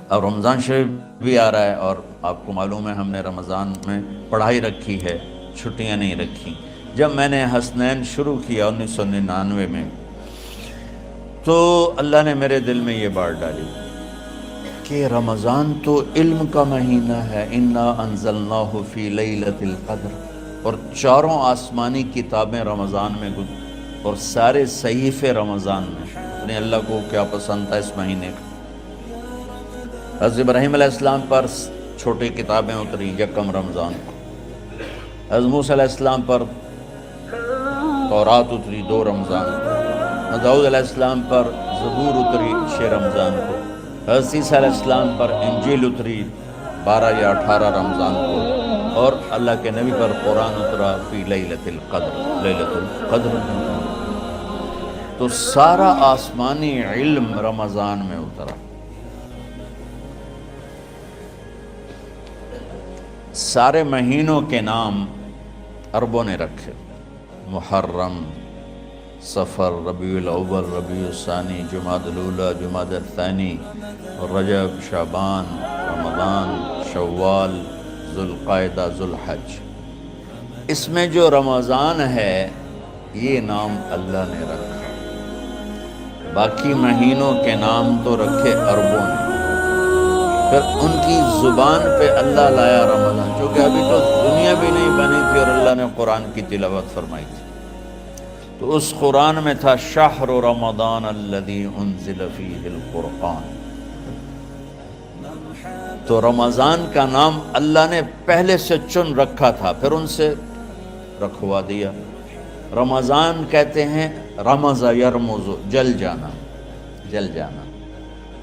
اب رمضان شریف بھی آ رہا ہے، اور آپ کو معلوم ہے ہم نے رمضان میں پڑھائی رکھی ہے، چھٹیاں نہیں رکھی۔ جب میں نے حسنین شروع کیا 1999 میں، تو اللہ نے میرے دل میں یہ بات ڈالی کہ رمضان تو علم کا مہینہ ہے، انا انزلناہ فی لیلۃ القدر، اور چاروں آسمانی کتابیں رمضان میں اور سارے صحیفے رمضان میں۔ یعنی اللہ کو کیا پسند تھا اس مہینے کا۔ حضرت ابراہیم علیہ السلام پر چھوٹی کتابیں اتری یکم رمضان کو، حضرت موسیٰ علیہ السلام پر تورات اتری 2 رمضان کو، حضرت داؤد علیہ السلام پر زبور اتری 6 رمضان کو، حضرت عیسیٰ علیہ السلام پر انجیل اتری 12 یا 18 رمضان کو، اور اللہ کے نبی پر قرآن اترا فی لیلۃ القدر، لیلۃ القدر۔ تو سارا آسمانی علم رمضان میں اترا۔ سارے مہینوں کے نام عربوں نے رکھے، محرم، صفر، ربیع الاول، ربیع الثانی، جمادی الاولی، جمادی الثانی، رجب، شعبان، رمضان، شوال، ذوالقعدہ، ذوالحج۔ اس میں جو رمضان ہے یہ نام اللہ نے رکھا، باقی مہینوں کے نام تو رکھے عربوں نے۔ پھر ان کی زبان پہ اللہ لایا رمضان، چونکہ ابھی تو دنیا بھی نہیں بنی تھی اور اللہ نے قرآن کی تلاوت فرمائی تھی، تو اس قرآن میں تھا شہر رمضان الذی انزل فیہ القرآن۔ تو رمضان کا نام اللہ نے پہلے سے چن رکھا تھا، پھر ان سے رکھوا دیا۔ رمضان کہتے ہیں رمض یرمض، جل جانا، جل جانا۔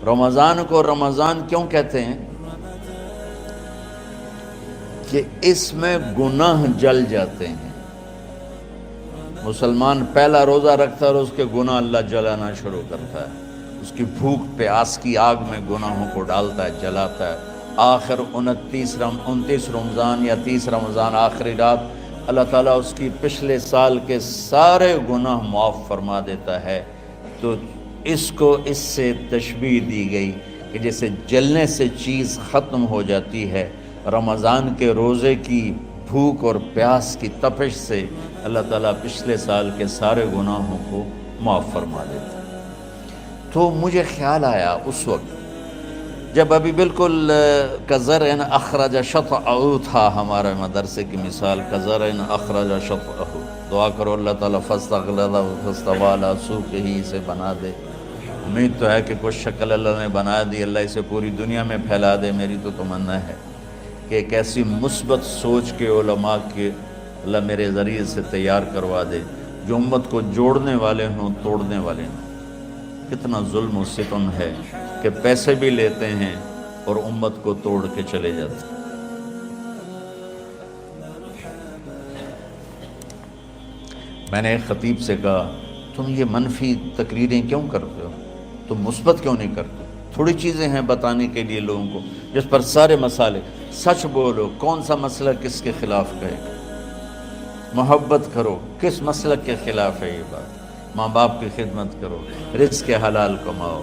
رمضان کو رمضان کیوں کہتے ہیں؟ کہ اس میں گناہ جل جاتے ہیں۔ مسلمان پہلا روزہ رکھتا ہے اور اس کے گناہ اللہ جلانا شروع کرتا ہے، اس کی بھوک پیاس کی آگ میں گناہوں کو ڈالتا ہے، جلاتا ہے۔ آخر 29 رمضان یا 30 رمضان آخری رات اللہ تعالیٰ اس کی پچھلے سال کے سارے گناہ معاف فرما دیتا ہے۔ تو اس کو اس سے تشبیہ دی گئی کہ جیسے جلنے سے چیز ختم ہو جاتی ہے، رمضان کے روزے کی بھوک اور پیاس کی تپش سے اللہ تعالیٰ پچھلے سال کے سارے گناہوں کو معاف فرما دیتا ہے۔ تو مجھے خیال آیا اس وقت جب ابھی بالکل کزرع اخرج شطأہ تھا، ہمارے مدرسے کی مثال کزرع اخرج شطأہ، دعا کرو اللہ تعالیٰ فاستغلظ فاستوی علی سوقہ اسے بنا دے۔ امید تو ہے کہ کچھ شکل اللہ نے بنا دی، اللہ اسے پوری دنیا میں پھیلا دے۔ میری تو تمنا ہے کہ ایک ایسی مثبت سوچ کے علماء کے اللہ میرے ذریعے سے تیار کروا دے جو امت کو جوڑنے والے ہوں، توڑنے والے ہوں۔ کتنا ظلم و ستم ہے کہ پیسے بھی لیتے ہیں اور امت کو توڑ کے چلے جاتے ہیں۔ میں نے ایک خطیب سے کہا تم یہ منفی تقریریں کیوں کرتے ہو، تم مثبت کیوں نہیں کرتے؟ تھوڑی چیزیں ہیں بتانے کے لیے لوگوں کو جس پر سارے مسئلے، سچ بولو، کون سا مسئلہ کس کے خلاف کہے گا، محبت کرو، کس مسلک کے خلاف ہے یہ بات، ماں باپ کی خدمت کرو، رزق حلال کماؤ،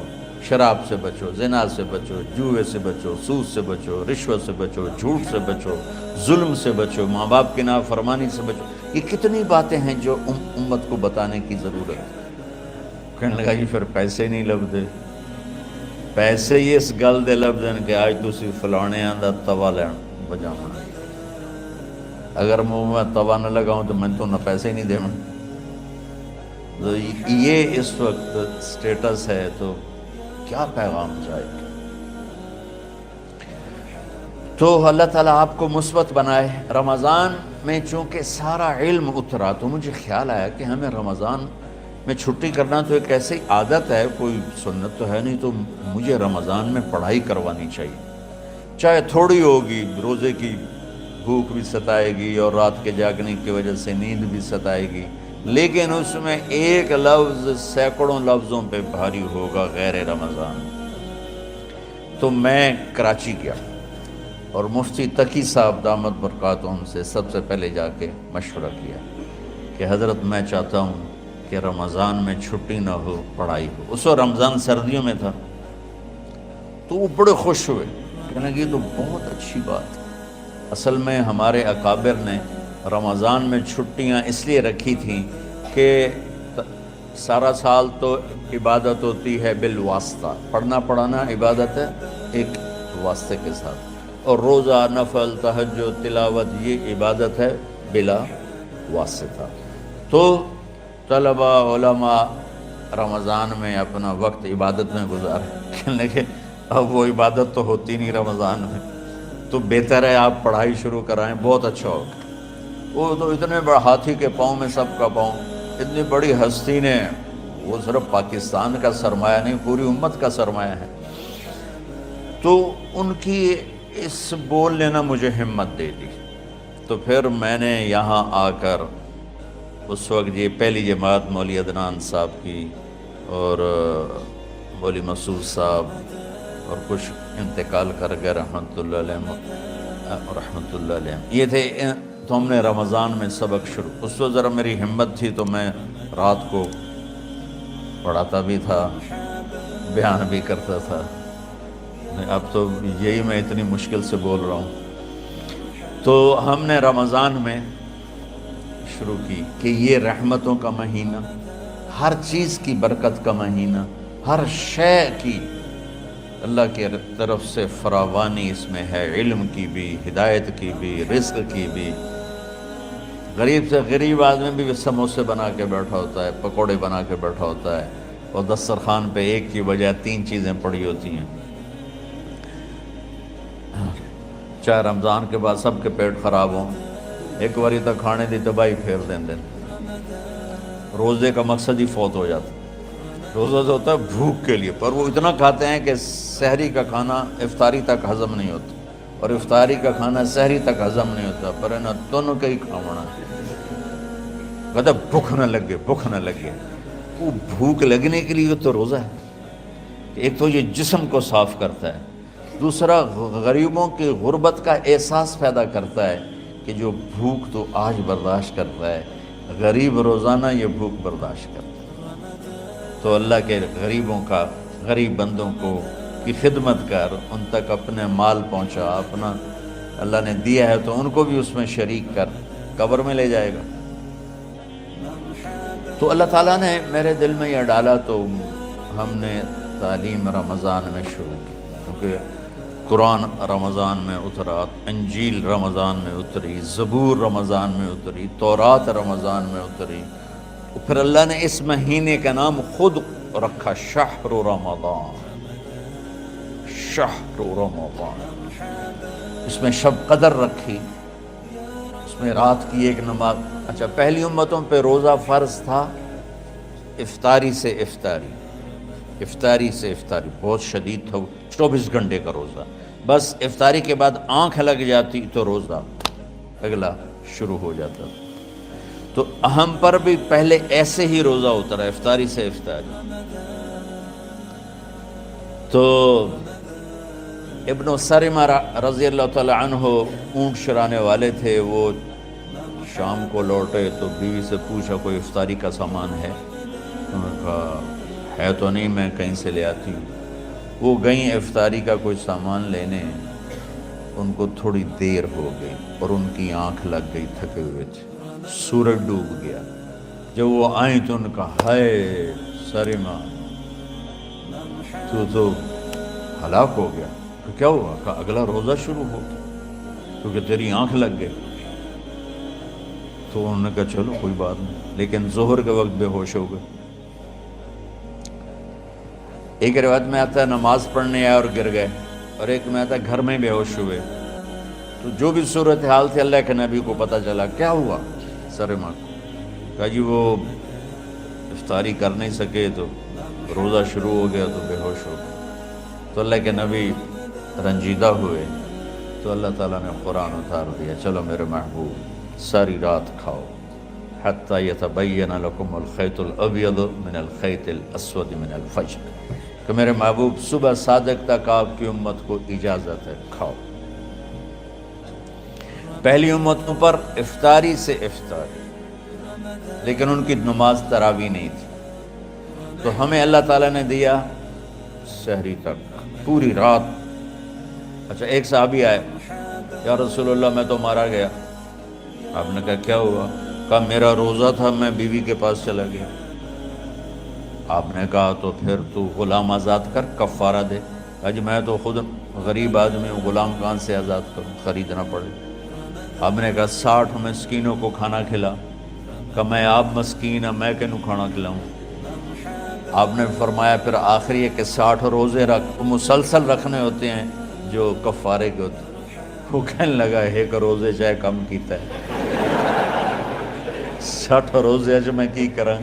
شراب سے بچو، زنا سے بچو، جوئے سے بچو، سود سے بچو، رشوت سے بچو، جھوٹ سے بچو، ظلم سے بچو، ماں باپ کی نافرمانی سے بچو۔ یہ کتنی باتیں ہیں جو امت کو بتانے کی ضرورت ہے۔ کہنے لگا جی پھر پیسے نہیں لبدے، پیسے ہی اس گل دے لبدن کہ آج تسی فلانے آندہ توا لین بجاؤں، اگر میں توا نہ لگاؤں تو میں تو نہ پیسے نہیں دے میں۔ تو یہ اس وقت سٹیٹس ہے، تو کیا پیغام جائے گا؟ تو اللہ تعالیٰ آپ کو مثبت بنائے۔ رمضان میں چونکہ سارا علم اترا تو مجھے خیال آیا کہ ہمیں رمضان میں چھٹی کرنا تو ایک ایسی عادت ہے، کوئی سنت تو ہے نہیں، تو مجھے رمضان میں پڑھائی کروانی چاہیے، چاہے تھوڑی ہوگی، روزے کی بھوک بھی ستائے گی اور رات کے جاگنے کی وجہ سے نیند بھی ستائے گی، لیکن اس میں ایک لفظ سینکڑوں لفظوں پہ بھاری ہوگا غیر رمضان۔ تو میں کراچی گیا اور مفتی تقی صاحب دامت برکاتہم سے سب سے پہلے جا کے مشورہ کیا کہ حضرت میں چاہتا ہوں کہ رمضان میں چھٹی نہ ہو، پڑھائی ہو۔ اس وقت رمضان سردیوں میں تھا، تو وہ بڑے خوش ہوئے، کہنے لگے یہ تو بہت اچھی بات ہے۔ اصل میں ہمارے اکابر نے رمضان میں چھٹیاں اس لیے رکھی تھیں کہ سارا سال تو عبادت ہوتی ہے بالواسطہ، پڑھنا پڑھانا عبادت ہے ایک واسطے کے ساتھ، اور روزہ، نفل، تہجد، تلاوت یہ عبادت ہے بلا واسطہ۔ تو طلبہ علماء رمضان میں اپنا وقت عبادت میں گزارے، لیکن اب وہ عبادت تو ہوتی نہیں رمضان میں، تو بہتر ہے آپ پڑھائی شروع کرائیں، بہت اچھا ہوگا۔ وہ تو اتنے بڑے ہاتھی کے پاؤں میں سب کا پاؤں، اتنی بڑی ہستی نے، وہ صرف پاکستان کا سرمایہ نہیں پوری امت کا سرمایہ ہے، تو ان کی اس بول نے نا مجھے ہمت دے دی۔ تو پھر میں نے یہاں آ کر اس وقت یہ پہلی جماعت مولوی عدنان صاحب کی اور مولوی مسعود صاحب اور کچھ انتقال کر گئے رحمۃ اللہ علیہ، یہ تھے، تو ہم نے رمضان میں سبق شروع، اس وقت ذرا میری ہمت تھی تو میں رات کو پڑھاتا بھی تھا، بیان بھی کرتا تھا۔ اب تو یہی میں اتنی مشکل سے بول رہا ہوں۔ تو ہم نے رمضان میں شروع کی کہ یہ رحمتوں کا مہینہ، ہر چیز کی برکت کا مہینہ، ہر شے کی اللہ کی طرف سے فراوانی اس میں ہے، علم کی بھی، ہدایت کی بھی، رزق کی بھی۔ غریب سے غریب آدمی بھی سموسے بنا کے بیٹھا ہوتا ہے، پکوڑے بنا کے بیٹھا ہوتا ہے، اور دسترخوان پہ ایک کی بجائے 3 چیزیں پڑی ہوتی ہیں۔ چاہے رمضان کے بعد سب کے پیٹ خراب ہوں، ایک باری تک کھانے دی تباہی پھیر دیں۔ روزے کا مقصد ہی فوت ہو جاتا ہے۔ روزہ تو ہوتا ہے بھوک کے لیے، پر وہ اتنا کھاتے ہیں کہ سحری کا کھانا افطاری تک ہضم نہیں ہوتا، اور افطاری کا کھانا سحری تک ہضم نہیں ہوتا، پر انہیں دونوں کا ہی کھانا کہتا بھوک نہ لگے، بھوک نہ لگے۔ وہ بھوک لگنے کے لیے تو روزہ ہے، ایک تو یہ جسم کو صاف کرتا ہے، دوسرا غریبوں کی غربت کا احساس پیدا کرتا ہے کہ جو بھوک تو آج برداشت کرتا ہے، غریب روزانہ یہ بھوک برداشت کرتا ہے۔ تو اللہ کے غریب بندوں کو کی خدمت کر، ان تک اپنے مال پہنچا، اپنا اللہ نے دیا ہے تو ان کو بھی اس میں شریک کر، قبر میں لے جائے گا۔ تو اللہ تعالیٰ نے میرے دل میں یہ ڈالا، تو ہم نے تعلیم رمضان میں شروع کی، کیونکہ قرآن رمضان میں اترا، انجیل رمضان میں اتری، زبور رمضان میں اتری، تورات رمضان میں اتری۔ پھر اللہ نے اس مہینے کا نام خود رکھا شہر رمضان، شہر رمضان۔ اس میں شب قدر رکھی، اس میں رات کی ایک نماز۔ اچھا، پہلی امتوں پہ روزہ فرض تھا افطاری سے افطاری، افطاری سے افطاری، بہت شدید تھا، 24 گھنٹے کا روزہ۔ بس افطاری کے بعد آنکھ لگ جاتی تو روزہ اگلا شروع ہو جاتا۔ تو ہم پر بھی پہلے ایسے ہی روزہ اترا، افطاری سے افطاری۔ تو ابن سرمہ رضی اللہ تعالی عنہ اونٹ چرانے والے تھے، وہ شام کو لوٹے تو بیوی سے پوچھا کوئی افطاری کا سامان ہے؟ انہوں نے کہا ہے تو نہیں، میں کہیں سے لے آتی ہوں۔ وہ گئیں افطاری کا کوئی سامان لینے، ان کو تھوڑی دیر ہو گئی اور ان کی آنکھ لگ گئی، تھکے ہوئے تھے، سورج ڈوب گیا۔ جب وہ آئیں تو ان کا ہائے سرمہ تو ہلاک ہو گیا۔ تو کیا ہوا؟ کہا اگلا روزہ شروع ہو گیا کیونکہ تیری آنکھ لگ گئی۔ تو انہوں نے کہا چلو کوئی بات نہیں، لیکن ظہر کے وقت بے ہوش ہو گئے۔ ایک روایت میں آتا ہے نماز پڑھنے آئے اور گر گئے، اور ایک میں آتا ہے گھر میں بے ہوش ہوئے۔ تو جو بھی صورتحال تھی اللہ کے نبی کو پتہ چلا۔ کیا ہوا؟ سرمہ کو کہا جی وہ افطاری کر نہیں سکے تو روزہ شروع ہو گیا تو بے ہوش ہو گئے۔ تو اللہ کے نبی رنجیدہ ہوئے، تو اللہ تعالیٰ نے قرآن اتار دیا، چلو میرے محبوب ساری رات کھاؤ، حتی یتبین لکم الخیط الابیض من الخیط الاسود من الفجر، کہ میرے محبوب صبح صادق تک آپ کی امت کو اجازت ہے، کھاؤ۔ پہلی امتوں پر افطاری سے افطاری، لیکن ان کی نماز تراویح نہیں تھی، تو ہمیں اللہ تعالیٰ نے دیا سحری تک، پوری رات. اچھا ایک صحابی آئے, یا رسول اللہ میں تو مارا گیا. آپ نے کہا کیا ہوا؟ کہا میرا روزہ تھا, میں بیوی کے پاس چلا گیا. آپ نے کہا تو پھر تو غلام آزاد کر, کفارہ دے. کہا جی میں تو خود غریب آدمی ہوں, غلام کہاں سے آزاد کروں, خریدنا پڑے. آپ نے کہا 60 مسکینوں کو کھانا کھلا. کہ میں آپ مسکین ہیں, میں کینوں کھانا کھلاؤں. آپ نے فرمایا پھر آخری ہے کہ 60 روزے مسلسل رکھنے ہوتے ہیں جو کفارے کے ہوتے ہیں. وہ کہنے لگا ایک روزے چاہے کم کیتا ہے, 60 روزے اج میں کی کروں.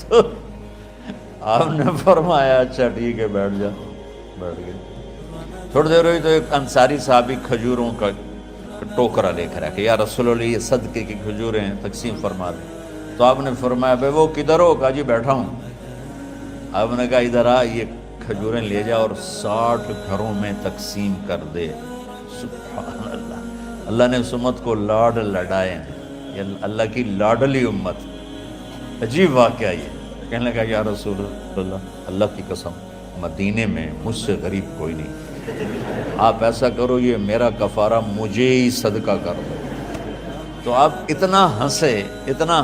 تو آپ نے فرمایا اچھا ٹھیک ہے بیٹھ جا. بیٹھ گئے. تھوڑی دیر ہوئی تو ایک انصاری صحابی کھجوروں کا ٹوکرا لے کر آیا کہ یا رسول اللہ یہ صدقے کی کھجوریں ہیں, تقسیم فرما دیں. تو آپ نے فرمایا بھائی وہ کدھر ہو؟ کہا جی بیٹھا ہوں. آپ نے کہا ادھر آ, یہ کھجوریں لے جا اور 60 گھروں میں تقسیم کر دے. سبحان اللہ, اللہ نے اس امت کو لاڈ لڈائے ہیں, یہ اللہ کی لاڈلی امت. عجیب واقعہ یہ. کہنے لگا یا رسول اللہ, اللہ کی قسم مدینے میں مجھ سے غریب کوئی نہیں, آپ ایسا کرو یہ میرا کفارہ مجھے ہی صدقہ کر دو. تو آپ اتنا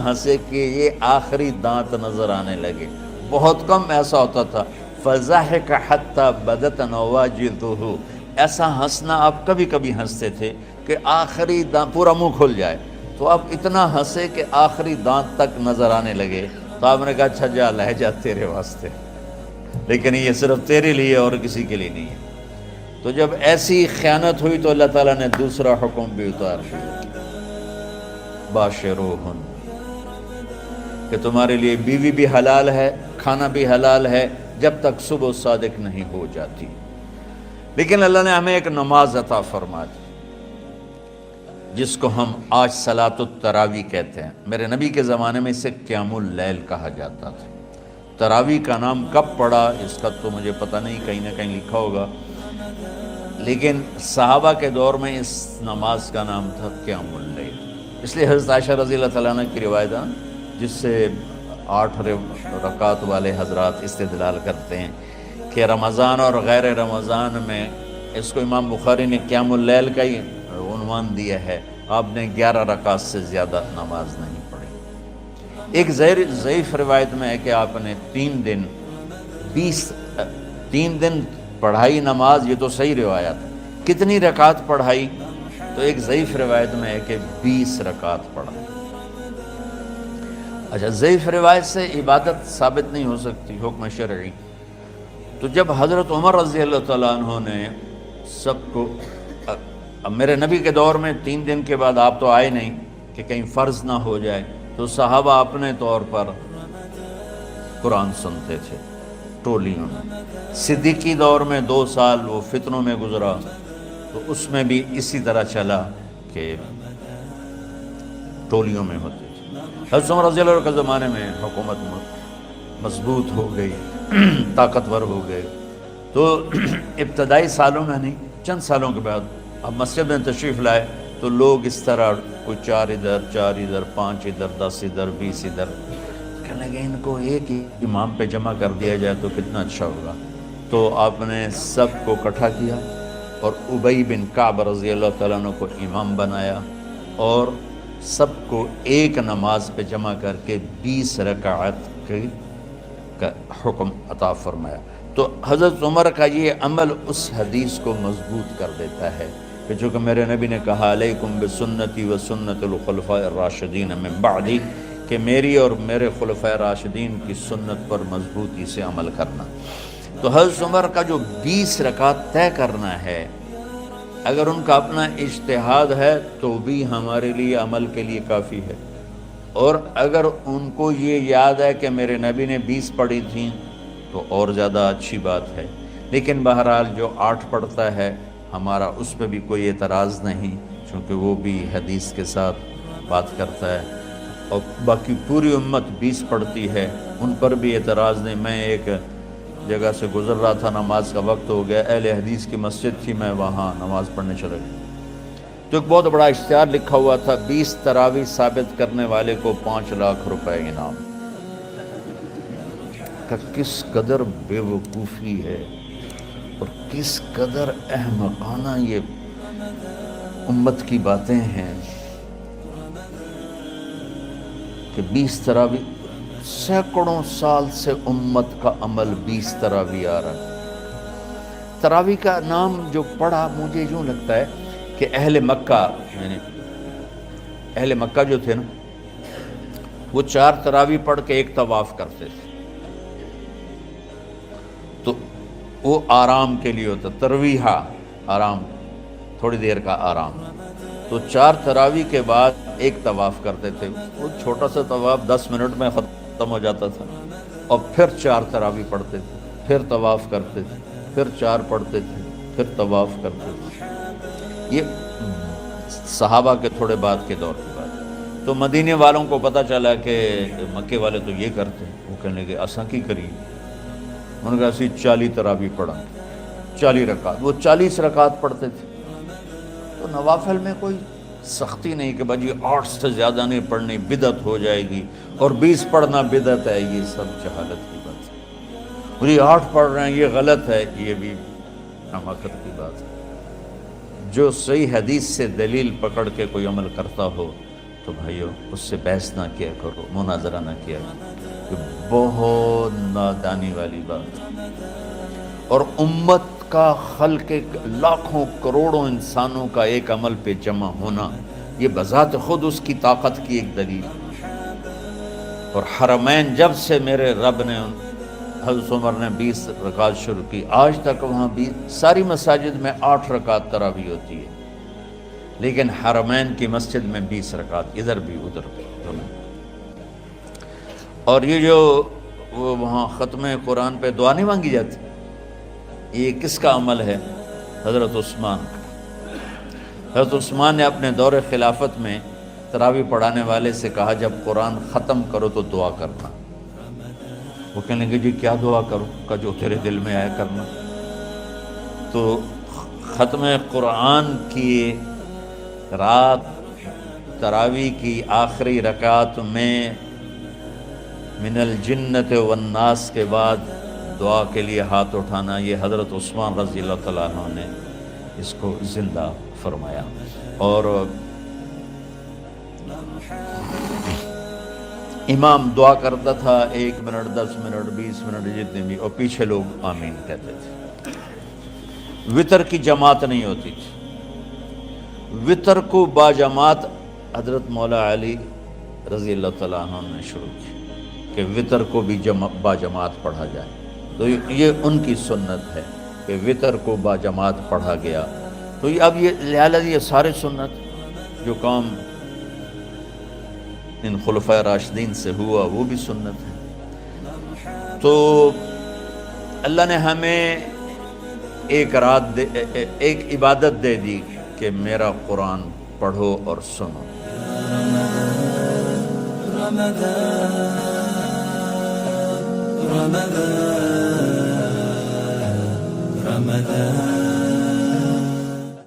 ہنسے کہ یہ آخری دانت نظر آنے لگے. بہت کم ایسا ہوتا تھا. فَضَحِكَ حَتَّى بَدَتْ نَوَاجِذُهُ, ایسا ہنسنا آپ کبھی کبھی ہنستے تھے کہ آخری دانت پورا منہ کھل جائے. تو آپ اتنا ہنسے کہ آخری دانت تک نظر آنے لگے. تو آپ نے کہا اچھا جا لے جا تیرے واسطے, لیکن یہ صرف تیرے لیے اور کسی کے لیے نہیں ہے. تو جب ایسی خیانت ہوئی تو اللہ تعالیٰ نے دوسرا حکم بھی اتار دیا, باشروہن, کہ تمہارے لیے بیوی بھی حلال ہے, کھانا بھی حلال ہے جب تک صبح صادق نہیں ہو جاتی. لیکن اللہ نے ہمیں ایک نماز عطا فرما دی جس کو ہم آج صلاۃ التراویح کہتے ہیں. میرے نبی کے زمانے میں اسے قیام اللیل کہا جاتا تھا. تراویح کا نام کب پڑا اس کا تو مجھے پتہ نہیں, کہیں نہ کہیں لکھا ہوگا, لیکن صحابہ کے دور میں اس نماز کا نام تھا قیام اللیل. اس لیے حضرت عائشہ رضی اللہ تعالیٰ عنہ کی روایت ہے جس سے 8 رکعت والے حضرات استدلال کرتے ہیں کہ رمضان اور غیر رمضان میں اس کو امام بخاری نے قیام اللیل کا ہی عنوان دیا ہے. آپ نے 11 رکعت سے زیادہ نماز نہیں پڑھی. ایک ضعیف روایت میں ہے کہ آپ نے 3 دن پڑھائی نماز, یہ تو صحیح روایت ہے. کتنی رکعت پڑھائی؟ تو ایک ضعیف روایت میں ہے کہ 20 رکعت پڑھا. اچھا ضعیف روایت سے عبادت ثابت نہیں ہو سکتی, حکم شرعی. تو جب حضرت عمر رضی اللہ تعالیٰ عنہ نے سب کو, اب میرے نبی کے دور میں 3 دن کے بعد آپ تو آئے نہیں کہ کہیں فرض نہ ہو جائے, تو صحابہ اپنے طور پر قرآن سنتے تھے ٹولیوں میں. صدیقی دور میں 2 سال وہ فتنوں میں گزرا, تو اس میں بھی اسی طرح چلا کہ ٹولیوں میں ہوتے تھے. حضرت عمر رضی اللہ عنہ کے زمانے میں حکومت مضبوط ہو گئی, طاقتور ہو گئے. تو ابتدائی سالوں میں نہیں, چند سالوں کے بعد اب مسجد میں تشریف لائے تو لوگ اس طرح کوئی 4 ادھر 4 ادھر 5 ادھر 10 ادھر 20 ادھر, کہنے لگے ان کو ایک ہی امام پہ جمع کر دیا جائے تو کتنا اچھا ہوگا. تو آپ نے سب کو اکٹھا کیا اور ابی بن کعب رضی اللہ تعالیٰ عنہ کو امام بنایا اور سب کو ایک نماز پہ جمع کر کے 20 رکعت کا حکم عطا فرمایا. تو حضرت عمر کا یہ عمل اس حدیث کو مضبوط کر دیتا ہے کہ چونکہ میرے نبی نے کہا علیکم بسنتی و سنت الخلفاء الراشدین من بعدی, کہ میری اور میرے خلفاء راشدین کی سنت پر مضبوطی سے عمل کرنا. تو حضرت عمر کا جو 20 رکعت طے کرنا ہے, اگر ان کا اپنا اجتہاد ہے تو بھی ہمارے لیے عمل کے لیے کافی ہے, اور اگر ان کو یہ یاد ہے کہ میرے نبی نے 20 پڑھی تھیں تو اور زیادہ اچھی بات ہے. لیکن بہرحال جو 8 پڑھتا ہے ہمارا اس پہ بھی کوئی اعتراض نہیں, چونکہ وہ بھی حدیث کے ساتھ بات کرتا ہے, اور باقی پوری امت 20 پڑھتی ہے ان پر بھی اعتراض نہیں. میں ایک جگہ سے گزر رہا تھا, نماز کا وقت ہو گیا, اہل حدیث کی مسجد تھی, میں وہاں نماز پڑھنے چلا گیا تو ایک بہت بڑا اشتہار لکھا ہوا تھا, 20 تراویح ثابت کرنے والے کو 5 لاکھ روپے انعام. کا کس قدر بے وقوفی ہے اور کس قدر احمقانہ یہ امت کی باتیں ہیں کہ 20 تراویح، سینکڑوں سال سے امت کا عمل 20 تراویح آ رہا ہے۔ تراویح کا نام جو پڑھا مجھے یوں لگتا ہے کہ اہل مکہ، یعنی اہل مکہ جو تھے نا، وہ 4 تراویح پڑھ کے ایک طواف کرتے تھے، تو وہ آرام کے لیے ہوتا، ترویحہ آرام، تھوڑی دیر کا آرام، تو 4 تراویح کے بعد ایک طواف کرتے تھے۔ وہ چھوٹا سا طواف 10 منٹ میں ختم ہو جاتا تھا، اور پھر 4 تراویح پڑھتے تھے، پھر طواف کرتے تھے، پھر 4 پڑھتے تھے، پھر طواف کرتے تھے۔ یہ صحابہ کے تھوڑے بعد کے دور کی بات ہے۔ تو مدینے والوں کو پتہ چلا کہ مکے والے تو یہ کرتے ہیں، وہ کہنے لگے اساں کی کریے، انہوں نے کہا اسی 40 تراویح پڑھا، 40 رکعت، وہ 40 رکعت پڑھتے تھے۔ تو نوافل میں کوئی سختی نہیں کہ بھائی 8 سے زیادہ نہیں پڑھنی، بدعت ہو جائے گی، اور 20 پڑھنا بدعت ہے، یہ سب جہالت کی بات ہے۔ اور یہ 8 پڑھ رہے ہیں یہ غلط ہے، یہ بھی حماقت کی بات ہے۔ جو صحیح حدیث سے دلیل پکڑ کے کوئی عمل کرتا ہو تو بھائیو اس سے بحث نہ کیا کرو، مناظرہ نہ کیا کرو، یہ بہت نادانی والی بات ہے۔ اور امت کا خلق لاکھوں کروڑوں انسانوں کا ایک عمل پہ جمع ہونا، یہ بذات خود اس کی طاقت کی ایک دلیل ہے۔ اور حرمین جب سے میرے رب نے، حضرت عمر نے 20 رکعت شروع کی، آج تک وہاں بھی ساری مساجد میں 8 رکعت تراویح ہوتی ہے، لیکن حرمین کی مسجد میں 20 رکعت، ادھر بھی ادھر بھی دونوں۔ اور یہ جو وہ وہاں ختم قرآن پہ دعا نہیں مانگی جاتی، یہ کس کا عمل ہے؟ حضرت عثمان کا۔ حضرت عثمان نے اپنے دور خلافت میں تراویح پڑھانے والے سے کہا جب قرآن ختم کرو تو دعا کرنا۔ وہ کہنے لگے جی کیا دعا کروں؟ کہ جو تیرے دل میں آیا کرنا۔ تو ختم قرآن کی رات تراویح کی آخری رکعت میں من الجنت والناس کے بعد دعا کے لیے ہاتھ اٹھانا، یہ حضرت عثمان رضی اللہ تعالیٰ عنہ نے اس کو زندہ فرمایا۔ اور امام دعا کرتا تھا 1 منٹ، 10 منٹ، 20 منٹ، جتنے بھی، اور پیچھے لوگ آمین کہتے تھے۔ وطر کی جماعت نہیں ہوتی تھی، وطر کو باجماعت حضرت مولا علی رضی اللہ تعالیٰ عنہ نے شروع کی کہ وطر کو بھی باجماعت پڑھا جائے۔ تو یہ ان کی سنت ہے کہ وطر کو باجماعت پڑھا گیا۔ تو اب یہ لہٰذا یہ سارے سنت جو کام ان خلفۂ راشدین سے ہوا وہ بھی سنت ہے۔ تو اللہ نے ہمیں ایک عبادت دے دی کہ میرا قرآن پڑھو اور سنو۔ رمضان